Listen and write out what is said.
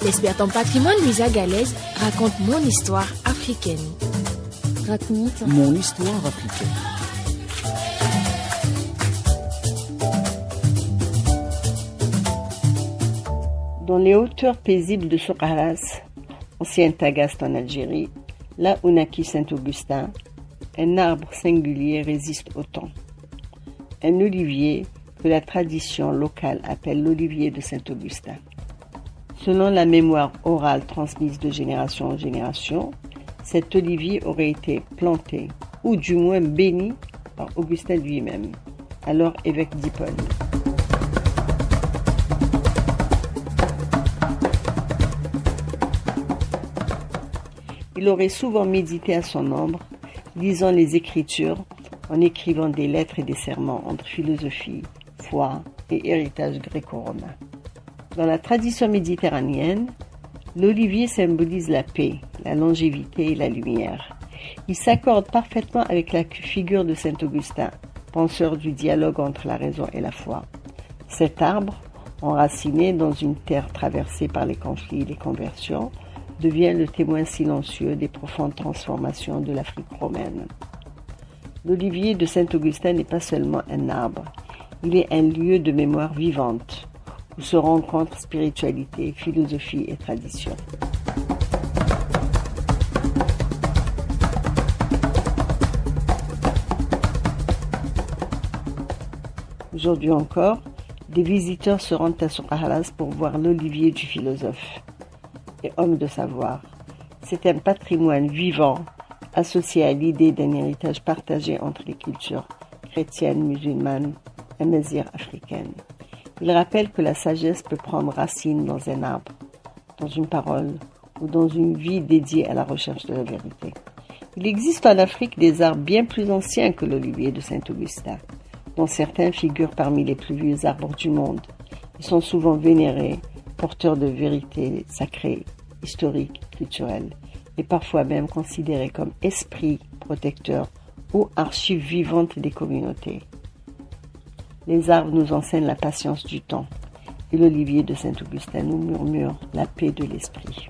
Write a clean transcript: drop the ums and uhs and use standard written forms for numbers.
L'experte en patrimoine Luisa Galaise raconte mon histoire africaine. Raconte mon histoire africaine. Dans les hauteurs paisibles de Sokaras, ancien Tagaste en Algérie, là où naquit Saint-Augustin, un arbre singulier résiste au temps. Un olivier que la tradition locale appelle l'olivier de Saint-Augustin. Selon la mémoire orale transmise de génération en génération, cet olivier aurait été planté, ou du moins béni, par Augustin lui-même, alors évêque d'Hippone. Il aurait souvent médité à son ombre, lisant les Écritures, en écrivant des lettres et des serments entre philosophie, foi et héritage gréco-romain. Dans la tradition méditerranéenne, l'olivier symbolise la paix, la longévité et la lumière. Il s'accorde parfaitement avec la figure de saint Augustin, penseur du dialogue entre la raison et la foi. Cet arbre, enraciné dans une terre traversée par les conflits et les conversions, devient le témoin silencieux des profondes transformations de l'Afrique romaine. L'olivier de saint Augustin n'est pas seulement un arbre, il est un lieu de mémoire vivante, où se rencontrent spiritualité, philosophie et tradition. Aujourd'hui encore, des visiteurs se rendent à Sokaras pour voir l'olivier du philosophe et homme de savoir. C'est un patrimoine vivant associé à l'idée d'un héritage partagé entre les cultures chrétiennes, musulmanes et amazighes africaines. Il rappelle que la sagesse peut prendre racine dans un arbre, dans une parole ou dans une vie dédiée à la recherche de la vérité. Il existe en Afrique des arbres bien plus anciens que l'olivier de Saint-Augustin, dont certains figurent parmi les plus vieux arbres du monde. Ils sont souvent vénérés, porteurs de vérités sacrées, historiques, culturelles, et parfois même considérés comme esprits protecteurs ou archives vivantes des communautés. Les arbres nous enseignent la patience du temps, et l'olivier de Saint-Augustin nous murmure la paix de l'esprit.